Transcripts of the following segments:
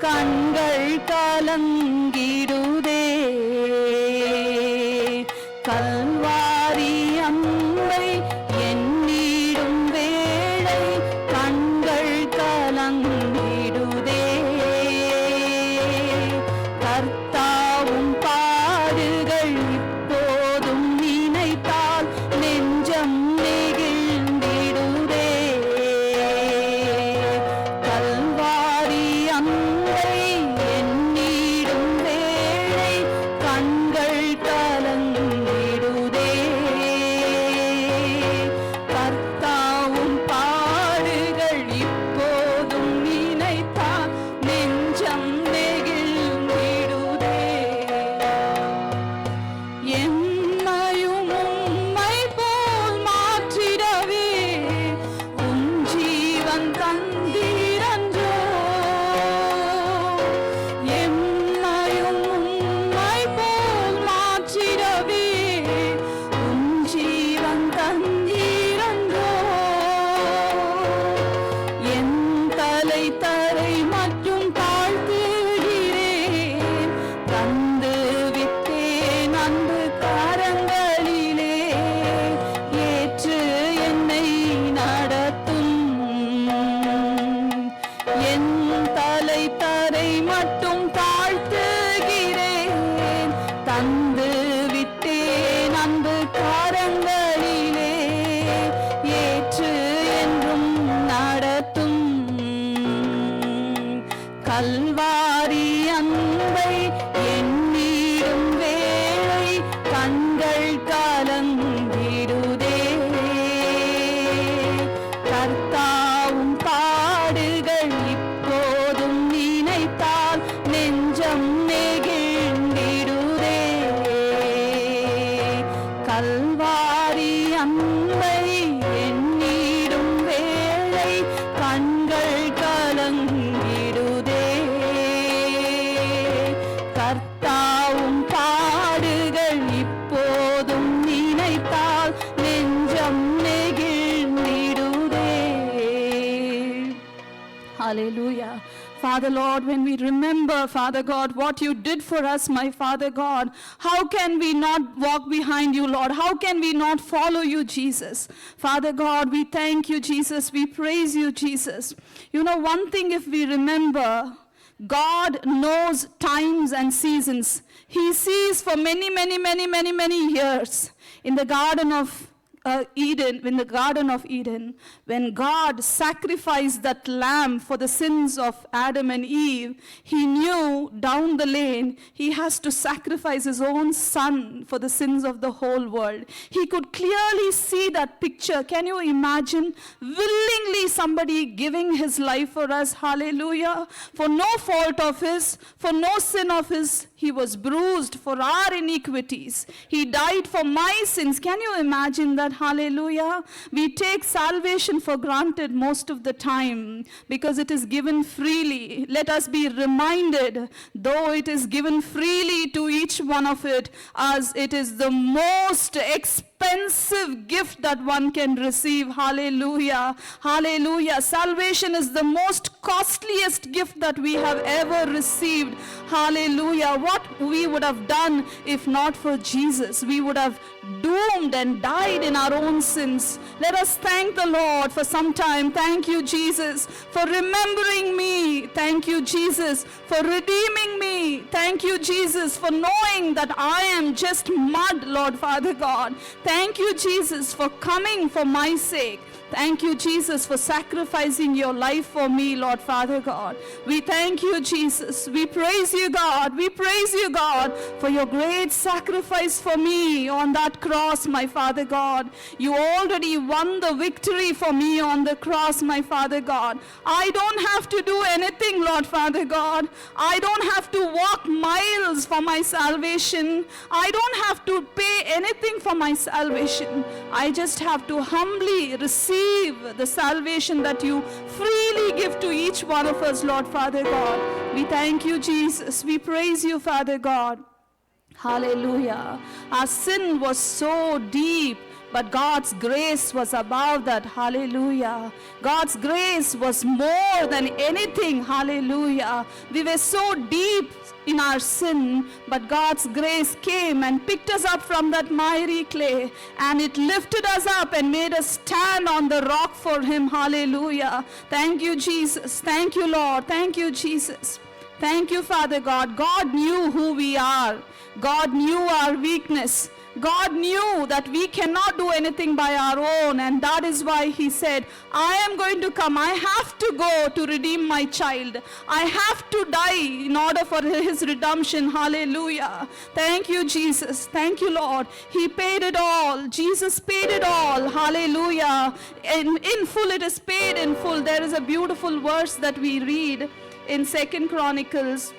கண்கள் கலங்கிடுதே. கல்வாரி அம்பை எண்ணிடும் வேளை கண்கள் கலங்கிடுதே. கர்த்தாவும் பாடுகள் இப்போதும் நினைத்தால் நெஞ்சம் நெகிழ்ந்திடுதே. கல்வாரி அம்பை எண்ணிடும் வேளை கண்கள் கலங்கிடுதே. கர்த்தாவும் பாடுகள் இப்போதும் நினைத்தால் நெஞ்சம் நெகிழ்ந்திடுதே. என்னையும் உம்மை போல் மாற்றிடவே உம் ஜீவன் தந்தீரன்றோ. என்னையும் உம்மை போல் மாற்றிடவே உம் ஜீவன் தந்தீரன்றோ. என் தலை தரை மட்டும் தாழ்த்துகிறேன். தந்து விட்டேன் அன்பு கரங்களிலே. ஏற்று என்னை நடத்தும். என் தலை தரை மட்டும் தாழ்த்துகிறேன். தந்து விட்டேன் அன்பு கரங்களிலே. ஏற்று என்றும் நடத்தும். கல்வாரி அன்பை எண்ணிடும் வேளை கண்கள் கலங்கிடுதே. கர்த்தாவும் பாடுகள் இப்போதும் நினைத்தால் நெஞ்சம் நெகிழ்ந்திடுதே. கல்வாரி அன்பை எண்ணிடும் வேளை கண்கள் கலங்கிடுதே. கர்த்தாவும் பாடுகள் இப்போதும் நினைத்தால் நெஞ்சம் நெகிழ்ந்திடுதே. Hallelujah. Father Lord, when we remember, Father God, what you did for us, my Father God, how can we not walk behind you, Lord? How can we not follow you, Jesus? Father God, we thank you, Jesus. We praise you, Jesus. You know, one thing if we remember, God knows times and seasons. He sees for many years in the Garden of Eden, in the Garden of Eden, when God sacrificed that lamb for the sins of Adam and Eve, he knew down the lane he has to sacrifice his own son for the sins of the whole world. He could clearly see that picture. Can you imagine? Willingly somebody giving his life for us. Hallelujah. For no fault of his, for no sin of his, he was bruised for our iniquities. He died for my sins. Can you imagine that? Hallelujah. We take salvation for granted most of the time because it is given freely. Let us be reminded, though it is given freely to each one of it, as it is the most expensive gift that one can receive. Hallelujah. Hallelujah. Salvation is the most costliest gift that we have ever received. Hallelujah. What we would have done if not for Jesus. We would have doomed and died in our own sins. Let us thank the Lord for some time. Thank you, Jesus, for remembering me. Thank you, Jesus, for redeeming me. Thank you, Jesus, for knowing that I am just mud, Lord Father God. Thank you, Jesus, for coming for my sake. Thank you, Jesus, for sacrificing your life for me, Lord Father God. We thank you, Jesus. We praise you, God. We praise you, God, for your great sacrifice for me on that cross, my Father God. You already won the victory for me on the cross, my Father God. I don't have to do anything, Lord Father God. I don't have to walk miles for my salvation. I don't have to pay anything for my salvation. I just have to humbly receive the salvation that you freely give to each one of us, Lord Father God. We thank you, Jesus. We praise you, Father God. Hallelujah. Our sin was so deep but God's grace was above that. Hallelujah. God's grace was more than anything. Hallelujah. We were so deep in our sin, but God's grace came and picked us up from that miry clay, and it lifted us up and made us stand on the rock for Him. Hallelujah. Thank you, Jesus. Thank you, Lord. Thank you, Jesus. Thank you, Father God. God knew who we are. God knew our weakness. God knew that we cannot do anything by our own, and that is why He said, I am going to come. I have to go to redeem my child. I have to die in order for His redemption. Hallelujah. Thank you, Jesus. Thank you, Lord. He paid it all. Jesus paid it all. Hallelujah. In full, it is paid in full. There is a beautiful verse that we read in 2 Chronicles.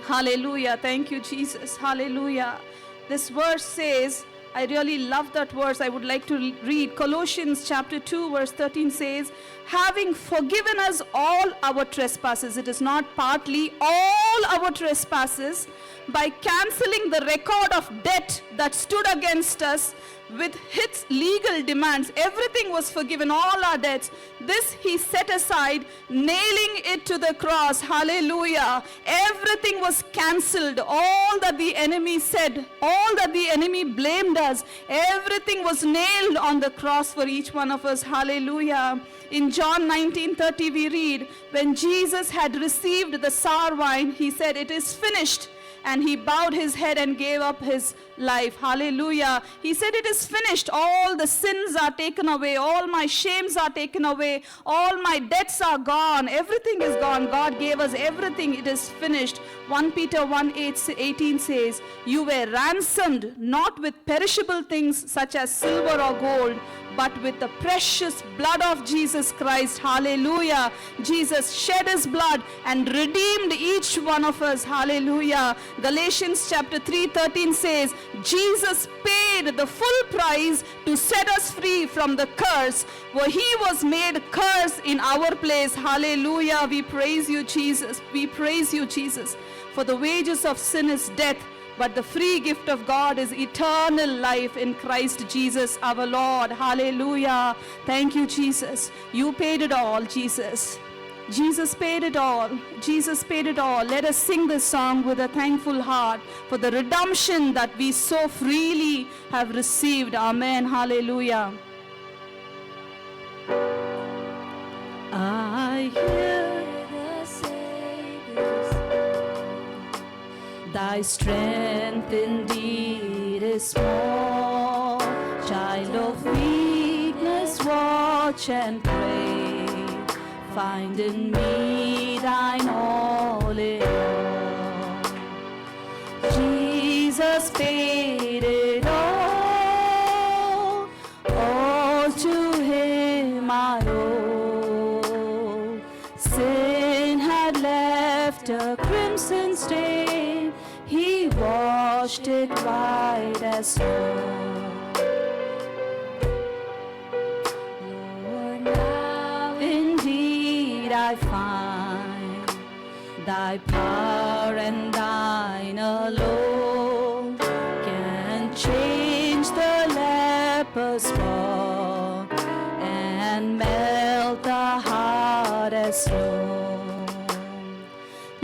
Hallelujah. Thank you, Jesus. Hallelujah. This verse says, I really love that verse. I would like to read Colossians chapter 2 verse 13 says, having forgiven us all our trespasses, it is not partly, all our trespasses, by cancelling the record of debt that stood against us with its legal demands. Everything was forgiven, all our debts. This He set aside, nailing it to the cross. Hallelujah. Everything was cancelled. All that the enemy said, all that the enemy blamed us, everything was nailed on the cross for each one of us. Hallelujah. In John 19:30 we read, when Jesus had received the sour wine, He said, it is finished. And He bowed His head and gave up His life. Hallelujah. He said, it is finished. All the sins are taken away. All my shames are taken away. All my debts are gone. Everything is gone. God gave us everything. It is finished. 1 Peter 1:18 says, you were ransomed not with perishable things such as silver or gold, but with the precious blood of Jesus Christ. Hallelujah. Jesus shed His blood and redeemed each one of us. Hallelujah. Galatians chapter 3:13 says, Jesus paid the full price to set us free from the curse, where He was made curse in our place. Hallelujah. We praise you, Jesus. We praise you, Jesus. For the wages of sin is death, but the free gift of God is eternal life in Christ Jesus our Lord. Hallelujah. Thank you, Jesus. You paid it all, Jesus. Jesus paid it all. Jesus paid it all. Let us sing this song with a thankful heart for the redemption that we so freely have received. Amen. Hallelujah. I hear the Savior's, thy strength indeed is small. Child of weakness, watch and pray. Find in me thine all in all. Jesus paid it all to Him I owe. Sin had left a crimson stain, He washed it white as snow. I find thy power and thine alone can change the leper's fall and melt the heart as stone.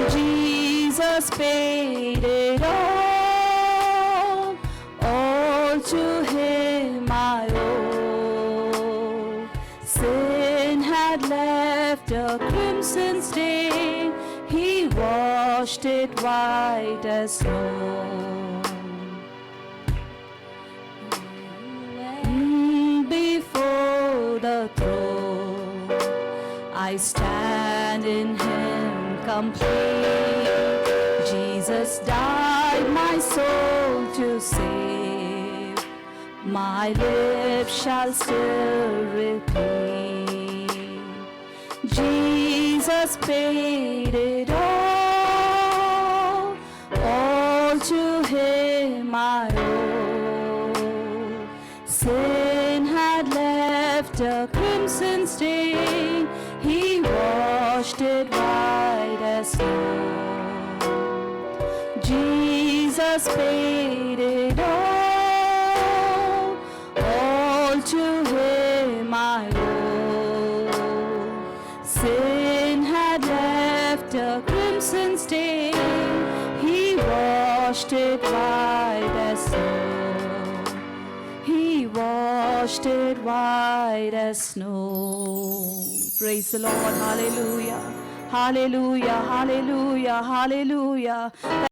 Jesus paid it all to Him I owe. Sin had left a crimson stain, He washed it white as snow. Before the throne I stand in Him complete. Jesus died my soul to save, my lips shall still repeat. Jesus paid it all to Him I owe. Sin had left a crimson stain, He washed it white as snow. Jesus paid it all to him I owe. Sin had left a crimson stain, he washed it white as snow. He washed it white as snow. Praise the Lord. Hallelujah. Hallelujah. Hallelujah. Hallelujah.